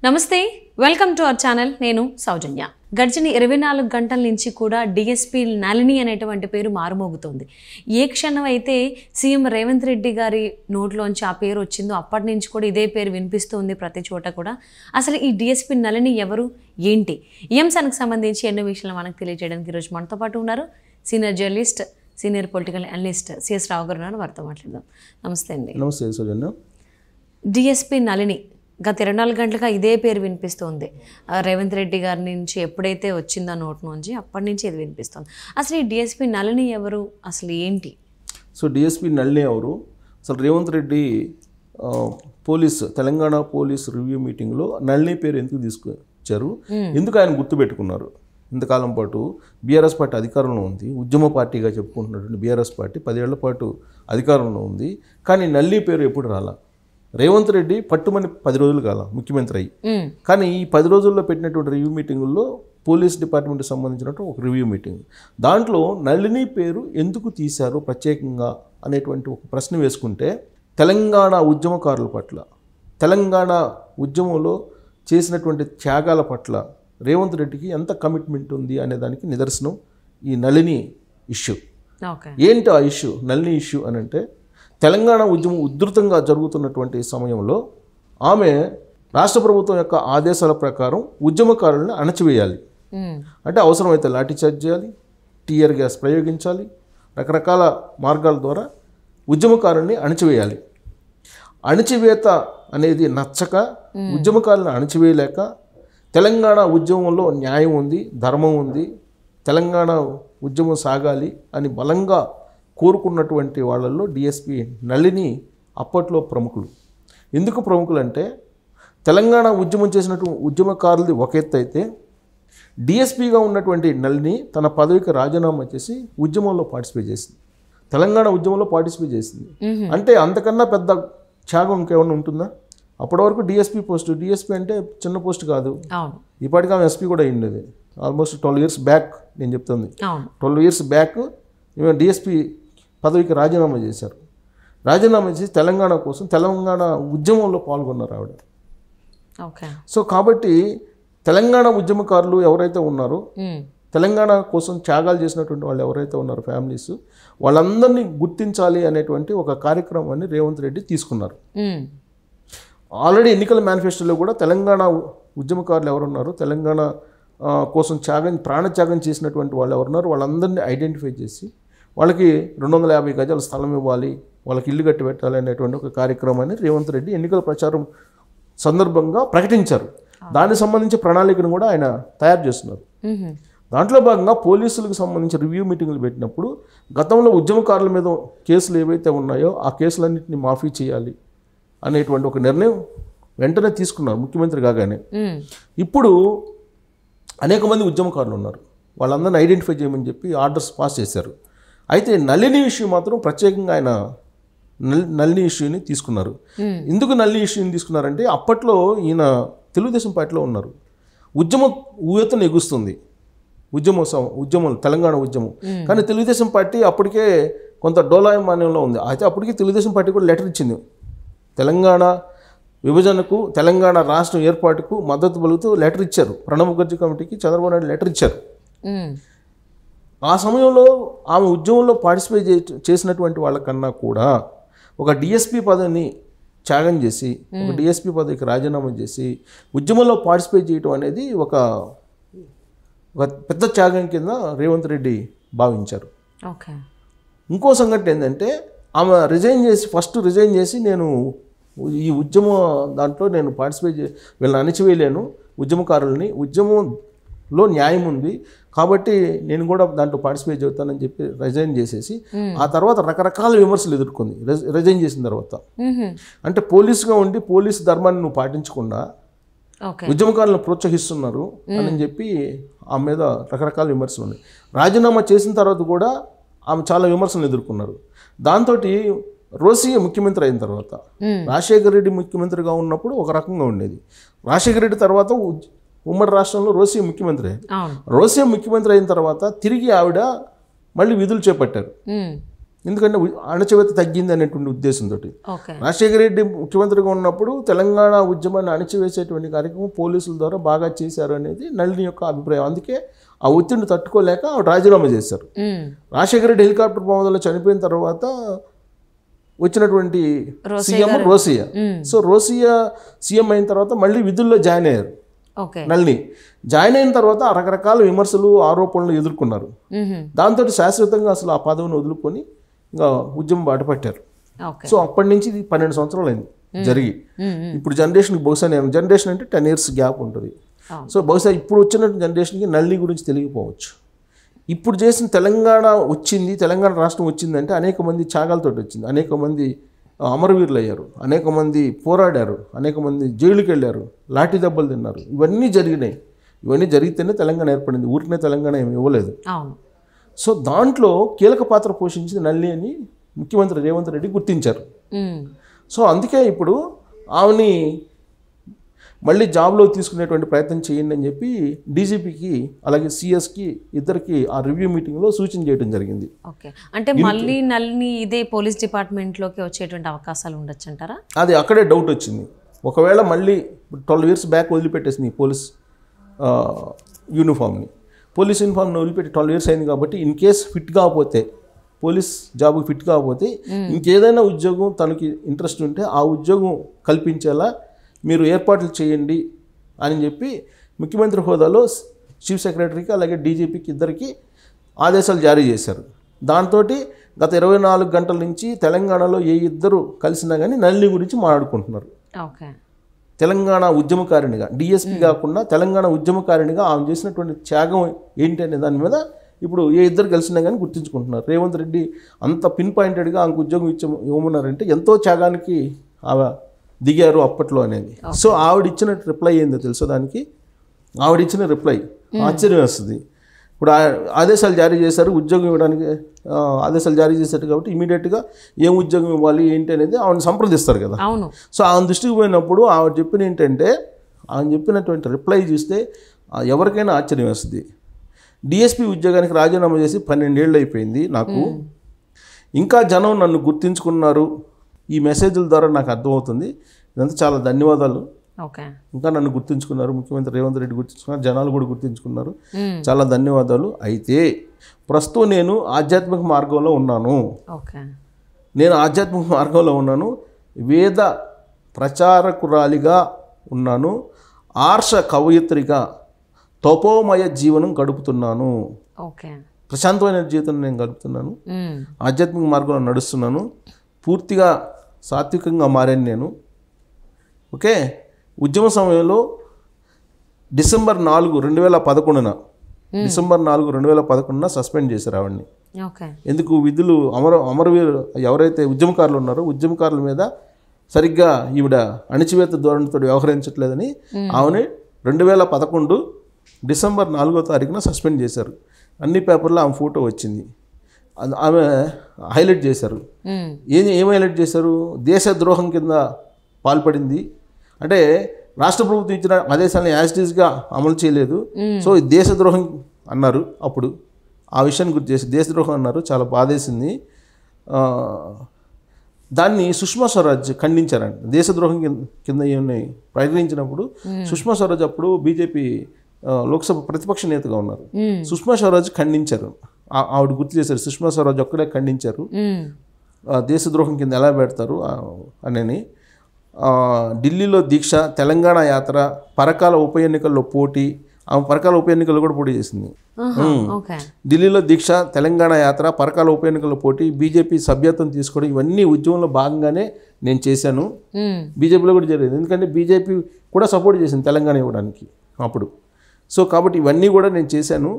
నమస్తే welcome to our channel నేను సౌజన్య గడిచిన 24 గంటల నుంచి కూడా డిఎస్పీ నళిని అనేటువంటి పేరు మారుమోగుతోంది ఏ క్షణం అయితే సీఎం రేవంత్ రెడ్డి గారి నోట్లోంచి ఆ పేరు వచ్చిందో అప్పటి నుంచి కూడా ఇదే పేరు వినిపిస్తుంది ప్రతి చోట కూడా అసలు ఈ డిఎస్పీ నళిని ఎవరు ఏంటి ఈ అంశానికి సంబంధించి ఎన్నో విషయాలు మనకు తెలియజేయడానికి ఈరోజు మనతో పాటు ఉన్నారు senior journalist senior political analyst CS Rao గారు ఉన్నారు వారితో మాట్లాడదాం నమస్తే అండి నమస్తే సౌజన్య డిఎస్పీ నళిని గత 24 గంటలుగా ఇదే పేరు వినిపిస్తుంది రేవంత్ రెడ్డి గారి నుంచి ఎప్పుడైతే వచ్చిందో నోట్ నుంచి అప్పటి నుంచి ఇది వినిపిస్తుంది అసలు ఈ డిఎస్పీ నళిని ఎవరు అసలు ఏంటి సో డిఎస్పీ నళిని ఎవరు అసలు రేవంత్ రెడ్డి తెలంగాణ పోలీస్ రివ్యూ మీటింగ్లో నళిని పేరు ఎందుకు తీసుకొచ్చారు ఎందుకు ఆయన గుర్తుపెట్టుకున్నారు ఇంతకాలం పాటు బీఆర్ఎస్ పార్టీ అధికారంలో ఉంది ఉద్యమ పార్టీగా చెప్పుకుంటున్నటువంటి బీఆర్ఎస్ పార్టీ 10 ఏళ్ల పాటు అధికారంలో ఉంది కానీ నళిని పేరు ఎప్పుడు రాలా రేవంత్ రెడ్డి పట్టుమని 10 రోజులు కాల ముఖ్యమంత్రి అయ్యి కానీ ఈ 10 రోజుల్లో పెట్టినటువంటి రివ్యూ మీటింగుల్లో పోలీస్ డిపార్ట్మెంట్కి సంబంధించినట్టు ఒక రివ్యూ మీటింగ్ దాంట్లో నళిని పేరు ఎందుకు తీశారు ప్రత్యేకంగా అనేటువంటి ఒక ప్రశ్న వేసుకుంటే తెలంగాణ ఉద్యమకారుల పట్ల తెలంగాణ ఉద్యమంలో చేసినటువంటి త్యాగాల పట్ల రేవంత్ రెడ్డికి ఎంత కమిట్మెంట్ ఉంది అనే దానికి నిదర్శనం ఈ నళిని ఇష్యూ ఏంటి ఆ ఇష్యూ నళిని ఇష్యూ అని అంటే తెలంగాణ ఉద్యమం ఉధృతంగా జరుగుతున్నటువంటి సమయంలో ఆమె రాష్ట్ర ప్రభుత్వం యొక్క ఆదేశాల ప్రకారం ఉద్యమకారులను అణచివేయాలి అంటే అవసరమైతే లాఠీచార్జ్ చేయాలి టీయర్ గ్యాస్ ప్రయోగించాలి రకరకాల మార్గాల ద్వారా ఉద్యమకారుల్ని అణచివేయాలి అణచివేత అనేది నచ్చక ఉద్యమకారులను అణచివేయలేక తెలంగాణ ఉద్యమంలో న్యాయం ఉంది ధర్మం ఉంది తెలంగాణ ఉద్యమం సాగాలి అని బలంగా కోరుకున్నటువంటి వాళ్ళల్లో డిఎస్పీ నళిని అప్పట్లో ప్రముఖులు ఎందుకు ప్రముఖులు అంటే తెలంగాణ ఉద్యమం చేసినటువంటి ఉద్యమకారులది ఒక ఎత్తు అయితే డిఎస్పీగా ఉన్నటువంటి నళిని తన పదవికి రాజీనామా చేసి ఉద్యమంలో పార్టిసిపేట్ చేసింది తెలంగాణ ఉద్యమంలో పార్టిసిపేట్ చేసింది అంటే అంతకన్నా పెద్ద త్యాగం ఇంకేమన్నా ఉంటుందా అప్పటి వరకు డిఎస్పీ పోస్ట్ డిఎస్పీ అంటే చిన్న పోస్ట్ కాదు ఇప్పటికీ ఆమె ఎస్పీ కూడా అయ్యింది ఆల్మోస్ట్ 12 years బ్యాక్ నేను చెప్తుంది 12 years బ్యాక్ డిఎస్పీ పదవికి రాజీనామా చేశారు రాజీనామా చేసి తెలంగాణ కోసం తెలంగాణ ఉద్యమంలో పాల్గొన్నారు ఆవిడ సో కాబట్టి తెలంగాణ ఉద్యమకారులు ఎవరైతే ఉన్నారో తెలంగాణ కోసం త్యాగాలు చేసినటువంటి వాళ్ళు ఎవరైతే ఉన్నారో ఫ్యామిలీస్ వాళ్ళందరినీ గుర్తించాలి అనేటువంటి ఒక కార్యక్రమాన్ని రేవంత్ రెడ్డి తీసుకున్నారు ఆల్రెడీ ఎన్నికల మేనిఫెస్టోలో కూడా తెలంగాణ ఉద్యమకారులు ఎవరున్నారు తెలంగాణ కోసం ప్రాణత్యాగం చేసినటువంటి వాళ్ళు ఎవరున్నారు వాళ్ళందరినీ ఐడెంటిఫై చేసి వాళ్ళకి 250 గజాల స్థలం ఇవ్వాలి వాళ్ళకి ఇల్లు కట్టి పెట్టాలి అనేటువంటి ఒక కార్యక్రమాన్ని రేవంత్ రెడ్డి ఎన్నికల ప్రచారం సందర్భంగా ప్రకటించారు దానికి సంబంధించి ప్రణాళికను కూడా ఆయన తయారు చేస్తున్నారు దాంట్లో భాగంగా పోలీసులకు సంబంధించి రివ్యూ మీటింగ్లు పెట్టినప్పుడు గతంలో ఉద్యమకారుల మీద కేసులు ఏవైతే ఉన్నాయో ఆ కేసులన్నింటినీ మాఫీ చేయాలి అనేటువంటి ఒక నిర్ణయం వెంటనే తీసుకున్నారు ముఖ్యమంత్రి కాగానే ఇప్పుడు అనేక మంది ఉద్యమకారులు ఉన్నారు వాళ్ళందరినీ ఐడెంటిఫై చేయమని చెప్పి ఆర్డర్స్ పాస్ చేశారు అయితే నళిని ఇష్యూ మాత్రం ప్రత్యేకంగా ఆయన నళిని ఇష్యూని తీసుకున్నారు ఎందుకు నళిని ఇష్యూని తీసుకున్నారంటే అప్పట్లో ఈయన తెలుగుదేశం పార్టీలో ఉన్నారు ఉద్యమం ఊయతను ఎగుస్తుంది ఉద్యమం తెలంగాణ ఉద్యమం కానీ తెలుగుదేశం పార్టీ అప్పటికే కొంత డోలాయమాన్యంలో ఉంది అయితే అప్పటికే తెలుగుదేశం పార్టీ కూడా లెటర్ ఇచ్చింది తెలంగాణ విభజనకు తెలంగాణ రాష్ట్రం ఏర్పాటుకు మద్దతు పలుకుతూ లెటర్ ఇచ్చారు ప్రణబ్ ముఖర్జీ కమిటీకి చంద్రబాబు నాయుడు లెటర్ ఇచ్చారు ఆ సమయంలో ఆమె ఉద్యమంలో పార్టిసిపేట్ చేసినటువంటి వాళ్ళకన్నా కూడా ఒక డిఎస్పీ పదవిని త్యాగం చేసి ఒక డిఎస్పీ పదవికి రాజీనామా చేసి ఉద్యమంలో పార్టిసిపేట్ చేయడం అనేది ఒక పెద్ద త్యాగం కింద రేవంత్ రెడ్డి భావించారు ఇంకో సంఘటన ఏంటంటే ఆమె ఫస్ట్ రిజైన్ చేసి నేను ఈ ఉద్యమ దాంట్లో నేను పార్టిసిపేట్ వీళ్ళని అణచివేయలేను ఉద్యమకారులని ఉద్యమంలో న్యాయం ఉంది కాబట్టి నేను కూడా దాంట్లో పార్టిసిపేట్ చేస్తానని చెప్పి రిజైన్ చేసేసి ఆ తర్వాత రకరకాల విమర్శలు ఎదుర్కొంది రిజైన్ చేసిన తర్వాత అంటే పోలీసుగా ఉండి పోలీసు ధర్మాన్ని నువ్వు పాటించకుండా ఉద్యమకారులను ప్రోత్సహిస్తున్నారు అని చెప్పి ఆమె మీద రకరకాల విమర్శలు ఉన్నాయి రాజీనామా చేసిన తర్వాత కూడా ఆమె చాలా విమర్శలు ఎదుర్కొన్నారు దాంతో రోసియా ముఖ్యమంత్రి అయిన తర్వాత రాజశేఖర రెడ్డి ముఖ్యమంత్రిగా ఉన్నప్పుడు ఒక రకంగా ఉండేది రాజశేఖర రెడ్డి తర్వాత ఉమ్మడి రాష్ట్రంలో రోసియా ముఖ్యమంత్రి అయిన తర్వాత తిరిగి ఆవిడ మళ్ళీ విధులు చేపట్టారు ఎందుకంటే అణచివేత తగ్గింది అనేటువంటి ఉద్దేశంతో. ఓకే. రాజశేఖర రెడ్డి ముఖ్యమంత్రిగా ఉన్నప్పుడు తెలంగాణ ఉద్యమాన్ని అణచివేసేటువంటి కార్యక్రమం పోలీసుల ద్వారా బాగా చేశారు అనేది నళిని యొక్క అభిప్రాయం. అందుకే ఆ ఒత్తిడిని తట్టుకోలేక ఆవిడ రాజీనామా చేశారు. రాజశేఖర రెడ్డి హెలికాప్టర్ ప్రమాదంలో చనిపోయిన తర్వాత వచ్చినటువంటి CM Rosia. So Rosia CM అయిన తర్వాత మళ్ళీ విధుల్లో జాయిన్ అయ్యారు నళిని. జాయిన్ అయిన తర్వాత రకరకాల విమర్శలు ఆరోపణలు ఎదుర్కొన్నారు. దాంతో శాశ్వతంగా అసలు ఆ పదవిని వదులుకొని ఇంకా ఉద్యమం బాట పట్టారు. సో అప్పటి నుంచి ఇది 12 సంవత్సరాలు అయింది జరిగి. ఇప్పుడు జనరేషన్కి బహుశా జనరేషన్ అంటే 10 years గ్యాప్ ఉంటుంది. సో బహుశా ఇప్పుడు వచ్చిన జనరేషన్కి నళిని గురించి తెలియకపోవచ్చు. ఇప్పుడు చేసిన తెలంగాణ వచ్చింది, తెలంగాణ రాష్ట్రం వచ్చిందంటే అనేక మంది త్యాగాలతో వచ్చింది. అనేక మంది అమరవీరులు అయ్యారు, అనేక మంది పోరాడారు, అనేక మంది జైలుకి వెళ్ళారు, లాఠీ దెబ్బలు తిన్నారు. ఇవన్నీ జరిగినాయి. ఇవన్నీ జరిగితేనే తెలంగాణ ఏర్పడింది. ఊరికనే తెలంగాణ ఏమి ఇవ్వలేదు. సో దాంట్లో కీలక పాత్ర పోషించింది నళిని అని ముఖ్యమంత్రి రేవంత్ రెడ్డి గుర్తించారు. సో అందుకే ఇప్పుడు ఆమెని మళ్ళీ జాబ్లో తీసుకునేటువంటి ప్రయత్నం చేయండి అని చెప్పి డీజీపీకి అలాగే సిఎస్కి ఇద్దరికి ఆ రివ్యూ మీటింగ్లో సూచన చేయడం జరిగింది. ఓకే. అంటే మళ్ళీ నళిని ఇదే పోలీస్ డిపార్ట్మెంట్లోకి వచ్చేటువంటి అవకాశాలు ఉండొచ్చు అంటారా? అది అక్కడే డౌట్ వచ్చింది. ఒకవేళ మళ్ళీ 12 years బ్యాక్ వదిలిపెట్టేసింది పోలీస్ యూనిఫామ్ని. పోలీస్ యూనిఫామ్ని వదిలిపెట్టి 12 years అయింది కాబట్టి ఇన్ కేస్ ఫిట్ కాకపోతే, పోలీస్ జాబ్కి ఫిట్ కాకపోతే ఇంకేదైనా ఉద్యోగం తనకి ఇంట్రెస్ట్ ఉంటే ఆ ఉద్యోగం కల్పించేలా మీరు ఏర్పాట్లు చేయండి అని చెప్పి ముఖ్యమంత్రి హోదాలో చీఫ్ సెక్రటరీకి అలాగే డీజీపీకి ఇద్దరికి ఆదేశాలు జారీ చేశారు. దాంతో గత 24 గంటల నుంచి తెలంగాణలో ఏ ఇద్దరు కలిసినా కానీ నళిని గురించి మాట్లాడుకుంటున్నారు. ఓకే. తెలంగాణ ఉద్యమకారిణిగా, డిఎస్పీ కాకుండా తెలంగాణ ఉద్యమకారిణిగా ఆమె చేసినటువంటి త్యాగం ఏంటి అనే దాని మీద ఇప్పుడు ఏ ఇద్దరు కలిసినా కానీ గుర్తించుకుంటున్నారు. రేవంత్ రెడ్డి అంత పిన్ పాయింటెడ్గా ఆమెకు ఉద్యోగం ఇవ్వమన్నారంటే ఎంతో త్యాగానికి ఆమె దిగారు అప్పట్లో అనేది. సో ఆవిడిచ్చిన రిప్లై ఏందో తెలుసా దానికి? ఆవిడిచ్చిన రిప్లై ఆశ్చర్యం వస్తుంది. ఇప్పుడు ఆదేశాలు జారీ చేశారు, ఉద్యోగం ఇవ్వడానికి ఆదేశాలు జారీ చేశారు కాబట్టి ఇమీడియట్గా ఏం ఉద్యోగం ఇవ్వాలి ఏంటి అనేది ఆవిడని సంప్రదిస్తారు కదా. సో ఆమె దృష్టికి పోయినప్పుడు ఆవిడ చెప్పిన ఏంటంటే, ఆమె చెప్పినటువంటి రిప్లై చూస్తే ఎవరికైనా ఆశ్చర్యం వస్తుంది. డిఎస్పీ ఉద్యోగానికి రాజీనామా చేసి 12 ఏళ్ళు అయిపోయింది నాకు, ఇంకా జనం నన్ను గుర్తించుకున్నారు, ఈ మెసేజ్ల ద్వారా నాకు అర్థమవుతుంది, ఇదంతా చాలా ధన్యవాదాలు. ఇంకా నన్ను గుర్తించుకున్నారు, ముఖ్యమంత్రి రేవంత్ రెడ్డి గుర్తించుకున్నారు, జనాలు కూడా గుర్తించుకున్నారు, చాలా ధన్యవాదాలు. అయితే ప్రస్తుతం నేను ఆధ్యాత్మిక మార్గంలో ఉన్నాను. నేను ఆధ్యాత్మిక మార్గంలో ఉన్నాను, వేద ప్రచారకురాలిగా ఉన్నాను, ఆర్ష కవయిత్రిగా తపోమయ జీవనం గడుపుతున్నాను. ప్రశాంతమైన జీవితం నేను గడుపుతున్నాను, ఆధ్యాత్మిక మార్గంలో నడుస్తున్నాను, పూర్తిగా సాత్వికంగా మారాను నేను. ఓకే. ఉద్యమ సమయంలో డిసెంబర్ 4, 2011 సస్పెండ్ చేశారు ఆవిడ్ని. ఎందుకు? విధులు అమరవీరు ఎవరైతే ఉద్యమకారులు ఉన్నారో ఉద్యమకారుల మీద సరిగ్గా ఈవిడ అణచివేత ధోరణితో వ్యవహరించట్లేదని ఆమెని 2011 డిసెంబర్ 4 సస్పెండ్ చేశారు. అన్ని పేపర్లో ఆమె ఫోటో వచ్చింది. ఆమె హైలైట్ చేశారు. ఏం హైలైట్ చేశారు? దేశద్రోహం కింద పాల్పడింది, అంటే రాష్ట్ర ప్రభుత్వం ఇచ్చిన ఆదేశాలను యాజిటీస్గా అమలు చేయలేదు, సో దేశద్రోహం అన్నారు. అప్పుడు ఆ విషయాన్ని గుర్తు చేసి దేశద్రోహం అన్నారు, చాలా బాధేసింది. దాన్ని సుష్మా స్వరాజ్ ఖండించారంట. దేశద్రోహం కింద ఏమన్నా ప్రకటించినప్పుడు సుష్మా స్వరాజ్ అప్పుడు బీజేపీ లోక్సభ ప్రతిపక్ష నేతగా ఉన్నారు. సుష్మా స్వరాజ్ ఖండించారు, ఆవిడ గుర్తు చేశారు. సుష్మా స్వరాజ్ ఒక్కడే ఖండించారు, దేశద్రోహం కింద ఎలా పెడతారు అని. ఢిల్లీలో దీక్ష, తెలంగాణ యాత్ర, పరకాల ఉప ఎన్నికల్లో పోటీ, ఆమె పరకాల ఉప ఎన్నికల్లో కూడా పోటీ చేసింది. ఢిల్లీలో దీక్ష, తెలంగాణ యాత్ర, పరకాల ఉప ఎన్నికల్లో పోటీ, బీజేపీ సభ్యత్వం తీసుకోవడం, ఇవన్నీ ఉద్యమంలో భాగంగానే నేను చేశాను. బీజేపీలో కూడా జరిగింది, ఎందుకంటే బీజేపీ కూడా సపోర్ట్ చేసింది తెలంగాణ ఇవ్వడానికి అప్పుడు. సో కాబట్టి ఇవన్నీ కూడా నేను చేశాను,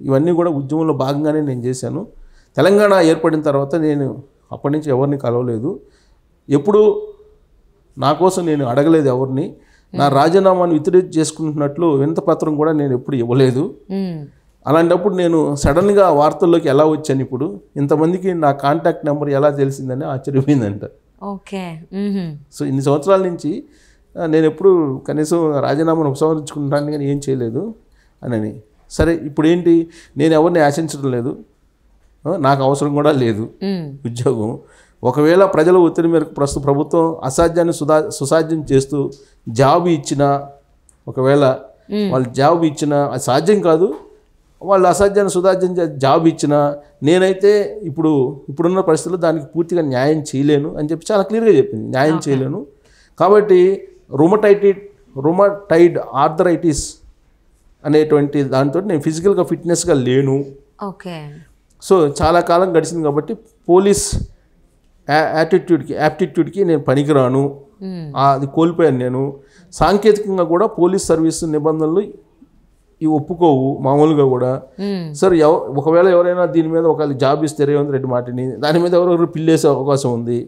ఇవన్నీ కూడా ఉద్యమంలో భాగంగానే నేను చేశాను. తెలంగాణ ఏర్పడిన తర్వాత నేను అప్పటి నుంచి ఎవరిని కలవలేదు, ఎప్పుడు నా కోసం నేను అడగలేదు ఎవరిని. నా రాజీనామాను విత్డ్రా చేసుకుంటున్నట్లు వినతిపత్రం కూడా నేను ఎప్పుడు ఇవ్వలేదు. అలాంటప్పుడు నేను సడన్గా వార్తల్లోకి ఎలా వచ్చాను, ఇప్పుడు ఇంతమందికి నా కాంటాక్ట్ నెంబర్ ఎలా తెలిసిందని ఆశ్చర్యపోయిందంట. సో ఇన్ని సంవత్సరాల నుంచి నేను ఎప్పుడు కనీసం రాజీనామాను ఉపసంహరించుకుంటాను కానీ ఏం చేయలేదు అని. సరే ఇప్పుడు ఏంటి, నేను ఎవరిని ఆశించడం లేదు, నాకు అవసరం కూడా లేదు ఉద్యోగం. ఒకవేళ ప్రజల ఒత్తిడి మేరకు ప్రస్తుత ప్రభుత్వం అసాధ్యాన్ని సుసాధ్యం చేస్తూ జాబ్ ఇచ్చినా, ఒకవేళ వాళ్ళు జాబ్ ఇచ్చినా అది సాధ్యం కాదు, వాళ్ళు అసాధ్యాన్ని సుసాధ్యం జాబ్ ఇచ్చినా నేనైతే ఇప్పుడున్న పరిస్థితుల్లో దానికి పూర్తిగా న్యాయం చేయలేను అని చెప్పి చాలా క్లియర్గా చెప్పింది. న్యాయం చేయలేను కాబట్టి రుమటైడ్ ఆర్థరైటిస్ అనేటువంటి దాంతో నేను ఫిజికల్గా ఫిట్నెస్గా లేను. ఓకే. సో చాలా కాలం గడిచింది కాబట్టి పోలీస్ యాప్టిట్యూడ్కి నేను పనికిరాను, అది కోల్పోయాను నేను. సాంకేతికంగా కూడా పోలీస్ సర్వీస్ నిబంధనలు ఇవి ఒప్పుకోవు మామూలుగా కూడా. సరే ఒకవేళ ఎవరైనా దీని మీద ఒకవేళ జాబ్ ఇస్తే రేవంత్ రెడ్డి మాటిని దాని మీద ఎవరెవరు పిల్లేసే అవకాశం ఉంది,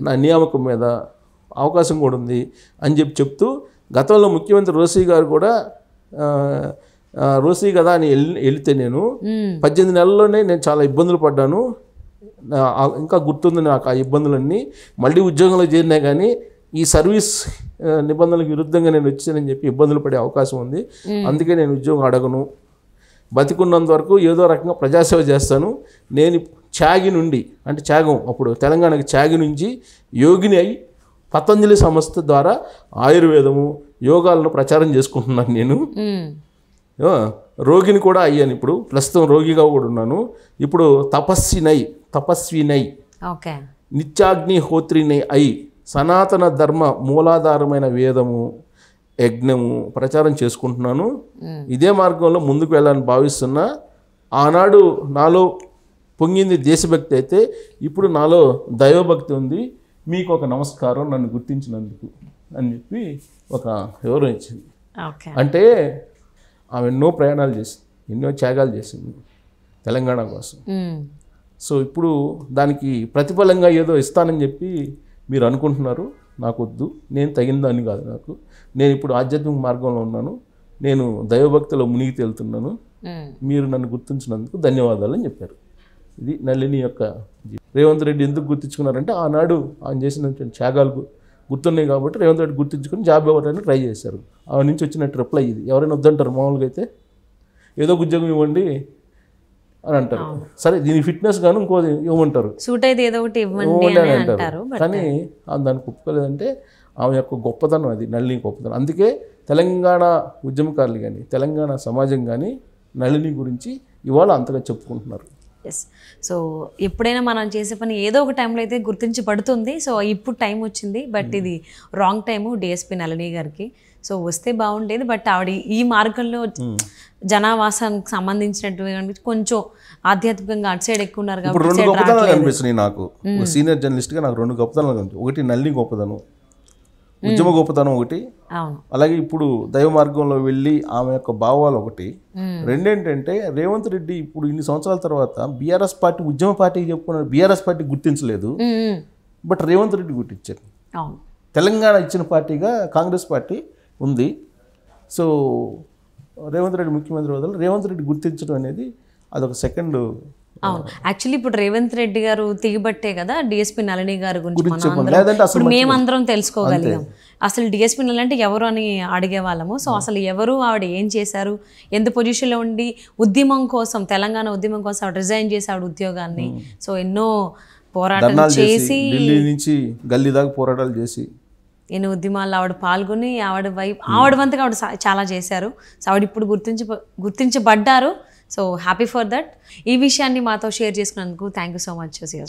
నా నియామకం మీద అవకాశం కూడా ఉంది అని చెప్తూ గతంలో ముఖ్యమంత్రి రోసీ గారు కూడా రోసీ కదా అని వెళితే నేను 18 నెలల్లోనే నేను చాలా ఇబ్బందులు పడ్డాను, ఇంకా గుర్తుంది నాకు ఆ ఇబ్బందులన్నీ. మళ్ళీ ఉద్యోగంలో చేరినా కానీ ఈ సర్వీస్ నిబంధనలకు విరుద్ధంగా నేను వచ్చానని చెప్పి ఇబ్బందులు పడే అవకాశం ఉంది, అందుకే నేను ఉద్యోగం అడగను, బతికున్నంత వరకు ఏదో రకంగా ప్రజాసేవ చేస్తాను. నేను త్యాగి నుండి అంటే త్యాగం అప్పుడు తెలంగాణకి త్యాగి నుంచి యోగిని అయి పతంజలి సంస్థ ద్వారా ఆయుర్వేదము యోగాలను ప్రచారం చేసుకుంటున్నాను. నేను రోగిని కూడా అయ్యాను, ఇప్పుడు ప్రస్తుతం రోగిగా కూడా ఉన్నాను. ఇప్పుడు తపస్వినై నిత్యాగ్నిహోత్రినై అయి సనాతన ధర్మ మూలాధారమైన వేదము యజ్ఞము ప్రచారం చేసుకుంటున్నాను. ఇదే మార్గంలో ముందుకు వెళ్ళాలని భావిస్తున్నా. ఆనాడు నాలో పొంగింది దేశభక్తి అయితే ఇప్పుడు నాలో దైవభక్తి ఉంది. మీకు ఒక నమస్కారం నన్ను గుర్తించినందుకు అని చెప్పి ఒక వివరణ ఇచ్చింది. అంటే ఆమె ఎన్నో ప్రయాణాలు చేసింది, ఎన్నో త్యాగాలు చేసింది తెలంగాణ కోసం. సో ఇప్పుడు దానికి ప్రతిఫలంగా ఏదో ఇస్తానని చెప్పి మీరు అనుకుంటున్నారు, నాకు వద్దు, నేను తగిందని కాదు నాకు. నేను ఇప్పుడు ఆధ్యాత్మిక మార్గంలో ఉన్నాను, నేను దైవభక్తిలో మునిగి తేలుతున్నాను, మీరు నన్ను గుర్తించినందుకు ధన్యవాదాలు అని చెప్పారు. ఇది నళిని యొక్క రేవంత్ రెడ్డి ఎందుకు గుర్తించుకున్నారంటే ఆనాడు ఆయన చేసినటువంటి త్యాగాలు గుర్తున్నాయి కాబట్టి రేవంత్ రెడ్డి గుర్తించుకొని జాబ్ ఇవ్వడానికి ట్రై చేశారు. ఆ నుంచి వచ్చినట్టు రిప్లై ఇది. ఎవరైనా వద్దంటారు మామూలుగా అయితే, ఏదో ఉద్యోగం ఇవ్వండి అని అంటారు. సరే దీని ఫిట్నెస్ గాను ఇంకోది ఇవ్వమంటారు, సూట్ అయితే ఏదో ఒకటి ఇవ్వండి అని అంటారు. కానీ దానికి ఒప్పుకోలేదంటే ఆమె యొక్క గొప్పతనం, అది నళిని గొప్పతనం. అందుకే తెలంగాణ ఉద్యమకారులు కానీ తెలంగాణ సమాజం కానీ నళిని గురించి ఇవాళ అంతగా చెప్పుకుంటున్నారు. ఎస్. సో ఎప్పుడైనా మనం చేసే పని ఏదో ఒక టైంలో అయితే గుర్తించబడుతుంది. సో ఇప్పుడు టైం వచ్చింది, బట్ ఇది రాంగ్ టైము డిఎస్పీ నళిని గారికి. సో వస్తే బాగుండేది, బట్ ఆవిడ ఈ మార్గంలో జనావాసానికి సంబంధించినటువంటి కొంచెం ఆధ్యాత్మికంగా అటు సైడ్ ఎక్కువ ఉన్నారు కాబట్టి 2 గొప్పతనాలు కనిపిస్తున్నాయి నాకు. సీనియర్ జర్నలిస్ట్గా నాకు 2 గొప్పతనాలు కనిపిస్తాయి. ఒకటి నళిని గొప్పతనం, ఉద్యమ గొప్పతనం ఒకటి, అలాగే ఇప్పుడు దైవ మార్గంలో వెళ్ళి ఆమె యొక్క భావాలు ఒకటి. రెండేంటంటే రేవంత్ రెడ్డి ఇప్పుడు ఇన్ని సంవత్సరాల తర్వాత బీఆర్ఎస్ పార్టీ ఉద్యమ పార్టీకి చెప్పుకున్నారు, బీఆర్ఎస్ పార్టీ గుర్తించలేదు, బట్ రేవంత్ రెడ్డి గుర్తించారు. తెలంగాణ ఇచ్చిన పార్టీగా కాంగ్రెస్ పార్టీ ఉంది. సో రేవంత్ రెడ్డి ముఖ్యమంత్రి వదలు రేవంత్ రెడ్డి గుర్తించడం అనేది అదొక సెకండ్. అవును, యాక్చువల్లీ ఇప్పుడు రేవంత్ రెడ్డి గారు తిగిబట్టే కదా డిఎస్పీ నళిని గారి గురించి మేమందరం తెలుసుకోగలిగాం. అసలు డిఎస్పీ నళిని అంటే ఎవరు అని అడిగే వాళ్ళము. సో అసలు ఎవరు, ఆవిడ ఏం చేశారు, ఎంత పొజిషన్లో ఉండి ఉద్యమం కోసం, తెలంగాణ ఉద్యమం కోసం ఆవిడ రిజైన్ చేసి ఆవిడ ఉద్యోగాన్ని, సో ఎన్నో పోరాటాలు చేసి ఢిల్లీ నుంచి గల్లీ దాకా పోరాటాలు చేసి ఎన్నో ఉద్యమాల్లో ఆవిడ పాల్గొని ఆవిడ వంతుగా ఆవిడ చాలా చేశారు. సో ఆవిడ ఇప్పుడు గుర్తించబడ్డారు. So happy for that. ఈ విషయాన్ని మాతో షేర్ చేసుకున్నందుకు థ్యాంక్ యూ సో మచ్.